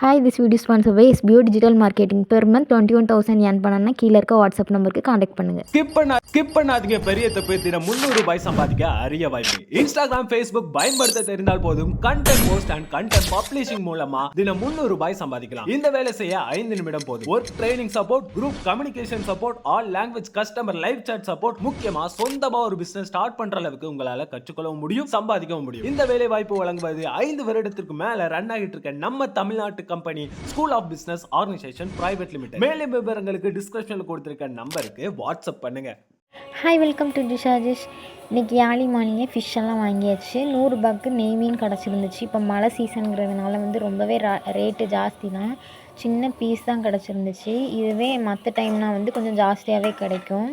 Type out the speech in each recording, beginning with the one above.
Hi, this video sponsored by SBO Digital Marketing. Per month 21,000 earn பண்ணனும்னா கீழ இருக்க WhatsApp நம்பருக்கு கான்டாக்ட் பண்ணுங்க. ஸ்கிப் பண்ணாதீங்க. பெரிய தப்பு. தினம் 300 ரூபாய் சம்பாதிக்க அரிய வாய்ப்பு. இன்ஸ்டாகிராம், ஃபேஸ்புக் பயன்படுத்த தெரிந்தால் போதும் content post and content publishing மூலமா தினம் 300 ரூபாய் சம்பாதிக்கலாம். இந்த வேலை செய்ய 5 நிமிடம் போதும். Work training support, group communication support, all language customer live chat support, முக்கியமா சொந்தமா ஒரு பிசினஸ் ஸ்டார்ட் பண்ற அளவுக்கு உங்களால கற்றுக்கொள்ளவும் முடியும், சம்பாதிக்கவும் முடியும். இந்த வேலை வாய்ப்பு வழங்குவது 5 வருடத்திற்கு மேல ரன் ஆகிட்டு இருக்க நம்ம தமிழ்நாட்டு company school of business organisation private limited. மேலும் விவரங்களுக்கு டிஸ்கிரிப்ஷன்ல கொடுத்திருக்க நம்பருக்கு வாட்ஸ்அப் பண்ணுங்க. Hi, welcome to dish. இன்னைக்கு ஏர்லி மார்னிங்கே ஃபிஷ் எல்லாம் வாங்கியாச்சு. 100 ரூபாய்க்கு நெய் மீன் கிடச்சிருந்துச்சு. இப்போ மழை சீசனுங்கிறதுனால வந்து ரொம்பவே ரேட்டு ஜாஸ்தி தான். சின்ன பீஸ் தான் கிடச்சிருந்துச்சு. இதுவே மற்ற டைம்னால் வந்து கொஞ்சம் ஜாஸ்தியாகவே கிடைக்கும்.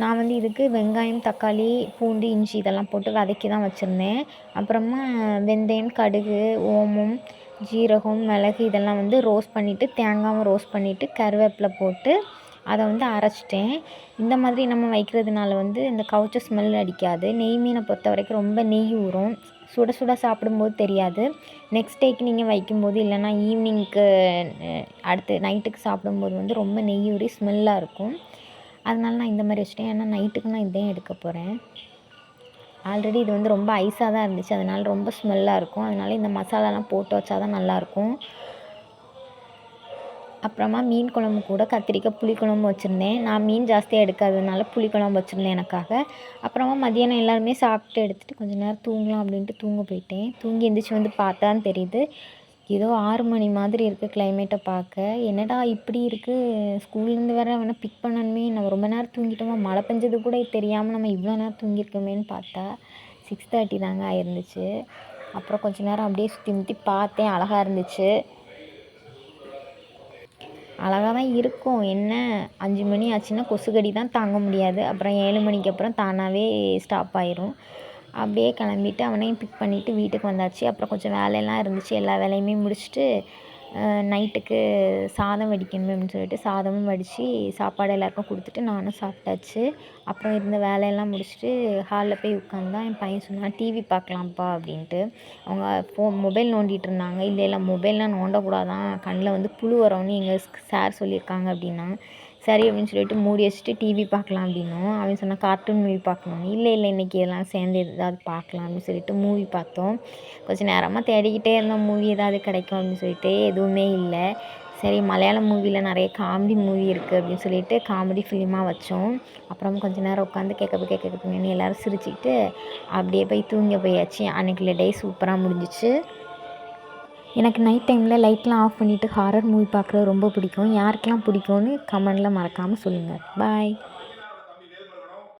நான் வந்து இதுக்கு வெங்காயம், தக்காளி, பூண்டு, இஞ்சி இதெல்லாம் போட்டு வதக்கி தான் வச்சுருந்தேன். அப்புறமா வெந்தயம், கடுகு, ஓமம், ஜீரகம், மிளகு இதெல்லாம் வந்து ரோஸ்ட் பண்ணிவிட்டு, தேங்காயும் ரோஸ்ட் பண்ணிவிட்டு, கருவேப்பிலை போட்டு அதை வந்து அரைச்சிட்டேன். இந்த மாதிரி நம்ம வைக்கிறதுனால வந்து இந்த கவுச்ச ஸ்மெல் அடிக்காது. நெய் மீனை பொறுத்த வரைக்கும் ரொம்ப நெய் ஊறும். சுட சுட சாப்பிடும்போது தெரியாது. நெக்ஸ்ட் டேக்கு நீங்கள் வைக்கும்போது இல்லைனா ஈவினிங்க்கு அடுத்து நைட்டுக்கு சாப்பிடும்போது வந்து ரொம்ப நெய் ஊறி ஸ்மெல்லாக இருக்கும். அதனால நான் இந்த மாதிரி வச்சுட்டேன். ஏன்னா நைட்டுக்கு நான் இதையும் எடுக்க போகிறேன். ஆல்ரெடி இது வந்து ரொம்ப ஐஸாக தான் இருந்துச்சு. அதனால் ரொம்ப ஸ்மெல்லாக இருக்கும். அதனால் இந்த மசாலாலாம் போட்டு வச்சா தான் நல்லாயிருக்கும். அப்புறமா மீன் குழம்பு கூட கத்திரிக்காய் புளிக்குழம்பு வச்சுருந்தேன். நான் மீன் ஜாஸ்தியாக எடுக்காததுனால புளிக்குழம்பு வச்சுருந்தேன் எனக்காக. அப்புறமா மதியானம் எல்லாருமே சாப்பிட்டு எடுத்துகிட்டு கொஞ்சம் நேரம் தூங்கலாம் அப்படின்ட்டு தூங்க போயிட்டேன். தூங்கி எந்திரிச்சு வந்து பார்த்தான்னு தெரியுது, ஏதோ 6 மணி மாதிரி இருக்குது கிளைமேட்டை பார்க்க. என்னடா இப்படி இருக்குது, ஸ்கூல்லேருந்து வேறு வேணால் பிக் பண்ணணுமே, நம்ம ரொம்ப நேரம் தூங்கிட்டோமா, மழை பெஞ்சது கூட தெரியாமல் நம்ம இவ்வளோ நேரம் தூங்கியிருக்கோமேன்னு பார்த்தா 6:30 தாங்க ஆயிருந்துச்சு. அப்புறம் கொஞ்சம் நேரம் அப்படியே சுற்றி முற்றி பார்த்தேன். அழகாக இருந்துச்சு. அழகாக தான் இருக்கும். என்ன 5 மணி ஆச்சுன்னா கொசுக்கடி தான் தாங்க முடியாது. அப்புறம் 7 மணிக்கு அப்புறம் தானாகவே ஸ்டாப் ஆயிரும். அப்படியே கிளம்பிட்டு அவனையும் பிக் பண்ணிவிட்டு வீட்டுக்கு வந்தாச்சு. அப்புறம் கொஞ்சம் வேலையெல்லாம் இருந்துச்சு. எல்லா வேலையுமே முடிச்சுட்டு நைட்டுக்கு சாதம் வடிக்கணும் அப்படின்னு சொல்லிட்டு சாதமும் வடித்து சாப்பாடு எல்லாேருக்கும் கொடுத்துட்டு நானும் சாப்பிட்டாச்சு. அப்புறம் இருந்த வேலையெல்லாம் முடிச்சுட்டு ஹாலில் போய் உட்காந்தா என் பையன் சொன்னான், டிவி பார்க்கலாம்ப்பா அப்படின்ட்டு. அவங்க மொபைல் நோண்டிகிட்டு இருந்தாங்க. இல்லை மொபைல்லாம் நோண்டக்கூடாதான், கண்ணில் வந்து புழு வரும்னு எங்கள் சார் சொல்லியிருக்காங்க அப்படின்னா. சரி அப்படின்னு சொல்லிட்டு மூடி வச்சுட்டு டிவி பார்க்கலாம் அப்படின்னோம். அவன் சொன்னான் கார்ட்டூன் மூவி பார்க்கணும். இல்லை இன்றைக்கி எல்லாம் சேர்ந்து ஏதாவது பார்க்கலாம் அப்படின்னு சொல்லிட்டு மூவி பார்த்தோம். கொஞ்சம் நேரமாக தேடிக்கிட்டே இருந்தோம் மூவி ஏதாவது கிடைக்கும் அப்படின்னு சொல்லிட்டு. எதுவுமே இல்லை. சரி, மலையாளம் மூவியில் நிறைய காமெடி மூவி இருக்குது அப்படின்னு சொல்லிட்டு காமெடி ஃபிலிமாக வச்சோம். அப்புறம் கொஞ்சம் நேரம் உட்காந்து கேட்கணுன்னு எல்லோரும் சிரிச்சுக்கிட்டு அப்படியே போய் தூங்க போயாச்சு. அன்றைக்குள்ள டே சூப்பராக முடிஞ்சிச்சு. எனக்கு நைட் டைமில் லைட்லாம் ஆஃப் பண்ணிவிட்டு ஹாரர் மூவி பார்க்குறது ரொம்ப பிடிக்கும். யாருக்கெல்லாம் பிடிக்கும்னு கமெண்டில் மறக்காமல் சொல்லுங்கள். பாய்.